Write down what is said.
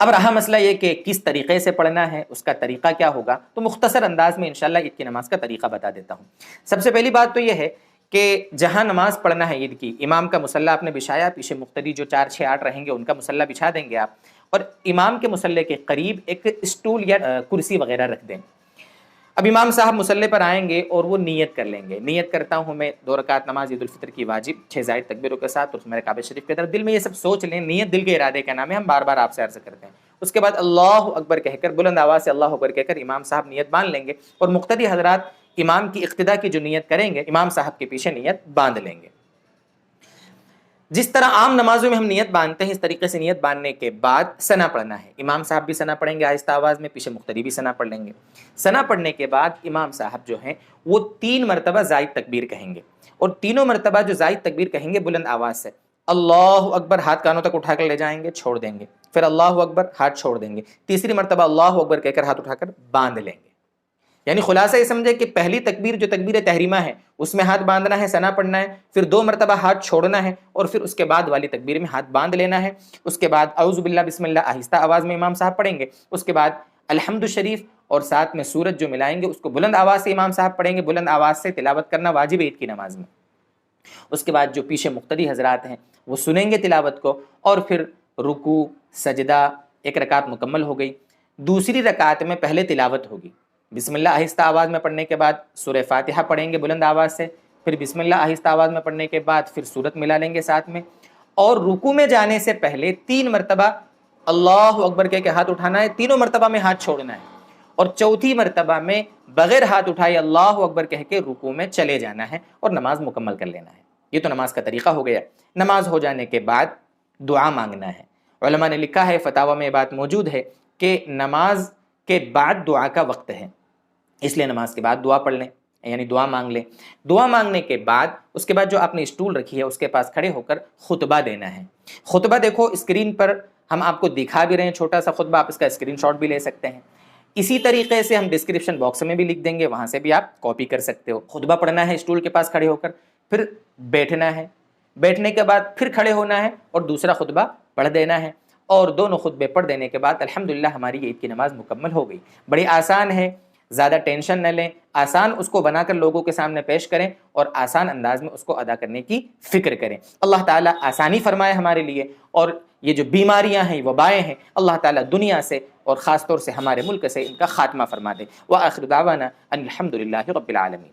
اب رہا مسئلہ یہ کہ کس طریقے سے پڑھنا ہے، اس کا طریقہ کیا ہوگا، تو مختصر انداز میں انشاءاللہ عید کی نماز کا طریقہ بتا دیتا ہوں۔ سب سے پہلی بات تو یہ ہے کہ جہاں نماز پڑھنا ہے عید کی، امام کا مصلی آپ نے بچھایا، پیچھے مقتدی جو 4 6 8 رہیں گے ان کا مصلی بچھا دیں گے آپ، اور امام کے مصلی کے قریب ایک اسٹول یا کرسی وغیرہ رکھ دیں۔ اب امام صاحب مصلی پر آئیں گے اور وہ نیت کر لیں گے، نیت کرتا ہوں میں 2 رکعت نماز عید الفطر کی واجب 6 زائد تکبیروں کے ساتھ، اور میرے کعبہ شریف کی طرف دل میں یہ سب سوچ لیں، نیت دل کے ارادے کا نام ہے، ہم بار بار آپ سے عرض کرتے ہیں۔ اس کے بعد اللہ اکبر کہہ کر، بلند آواز سے اللہ اکبر کہہ کر امام صاحب نیت باندھ لیں گے، اور مقتدی حضرات امام کی اقتدا کی جو نیت کریں گے امام صاحب کے پیچھے نیت باندھ لیں گے۔ جس طرح عام نمازوں میں ہم نیت باندھتے ہیں، اس طریقے سے نیت باندھنے کے بعد ثنا پڑھنا ہے۔ امام صاحب بھی ثنا پڑھیں گے آہستہ آواز میں، پیچھے مقتدی بھی ثنا پڑھ لیں گے۔ ثنا پڑھنے کے بعد امام صاحب جو ہیں وہ 3 مرتبہ زائد تکبیر کہیں گے، اور تینوں مرتبہ جو زائد تکبیر کہیں گے بلند آواز سے، اللہ اکبر ہاتھ کانوں تک اٹھا کر لے جائیں گے، چھوڑ دیں گے، پھر اللہ اکبر ہاتھ چھوڑ دیں گے، تیسری مرتبہ اللہ اکبر کہہ کر ہاتھ اٹھا کر باندھ لیں گے۔ یعنی خلاصہ یہ سمجھے کہ پہلی تکبیر جو تکبیر تحریمہ ہے اس میں ہاتھ باندھنا ہے، ثنا پڑھنا ہے، پھر 2 مرتبہ ہاتھ چھوڑنا ہے، اور پھر اس کے بعد والی تکبیر میں ہاتھ باندھ لینا ہے۔ اس کے بعد اعوذ باللہ بسم اللہ آہستہ آواز میں امام صاحب پڑھیں گے، اس کے بعد الحمد شریف اور ساتھ میں سورت جو ملائیں گے اس کو بلند آواز سے امام صاحب پڑھیں گے۔ بلند آواز سے تلاوت کرنا واجب ہے عید کی نماز میں۔ اس کے بعد جو پیچھے مقتدی حضرات ہیں وہ سنیں گے تلاوت کو، اور پھر رکوع سجدہ، 1 رکعت مکمل ہو گئی۔ دوسری رکعت میں پہلے تلاوت ہوگی، بسم اللہ آہستہ آواز میں پڑھنے کے بعد سورہ فاتحہ پڑھیں گے بلند آواز سے، پھر بسم اللہ آہستہ آواز میں پڑھنے کے بعد پھر سورت ملا لیں گے ساتھ میں، اور رکوع میں جانے سے پہلے 3 مرتبہ اللہ اکبر کہہ کے ہاتھ اٹھانا ہے، تینوں مرتبہ میں ہاتھ چھوڑنا ہے، اور چوتھی مرتبہ میں بغیر ہاتھ اٹھائے اللہ اکبر کہہ کے رکوع میں چلے جانا ہے اور نماز مکمل کر لینا ہے۔ یہ تو نماز کا طریقہ ہو گیا۔ نماز ہو جانے کے بعد دعا مانگنا ہے۔ علماء نے لکھا ہے، فتاوی میں یہ بات موجود ہے کہ نماز کے بعد دعا کا وقت ہے، اس لیے نماز کے بعد دعا پڑھ لیں، یعنی دعا مانگ لیں۔ دعا مانگنے کے بعد اس کے بعد جو آپ نے اسٹول رکھی ہے اس کے پاس کھڑے ہو کر خطبہ دینا ہے۔ خطبہ دیکھو اسکرین پر ہم آپ کو دکھا بھی رہے ہیں، چھوٹا سا خطبہ، آپ اس کا اسکرین شاٹ بھی لے سکتے ہیں۔ اسی طریقے سے ہم ڈسکرپشن باکس میں بھی لکھ دیں گے، وہاں سے بھی آپ کاپی کر سکتے ہو۔ خطبہ پڑھنا ہے اسٹول کے پاس کھڑے ہو کر، پھر بیٹھنا ہے، بیٹھنے کے بعد پھر کھڑے ہونا ہے اور دوسرا خطبہ پڑھ دینا ہے، اور دونوں خطبے پڑھ دینے کے بعد الحمدللہ ہماری عید کی نماز مکمل ہو گئی۔ بڑی آسان ہے، زیادہ ٹینشن نہ لیں، آسان اس کو بنا کر لوگوں کے سامنے پیش کریں اور آسان انداز میں اس کو ادا کرنے کی فکر کریں۔ اللہ تعالیٰ آسانی فرمائے ہمارے لیے، اور یہ جو بیماریاں ہیں، وبائیں ہیں، اللہ تعالیٰ دنیا سے اور خاص طور سے ہمارے ملک سے ان کا خاتمہ فرما دے۔ وآخر دعوانا ان الحمدللہ رب العالمین۔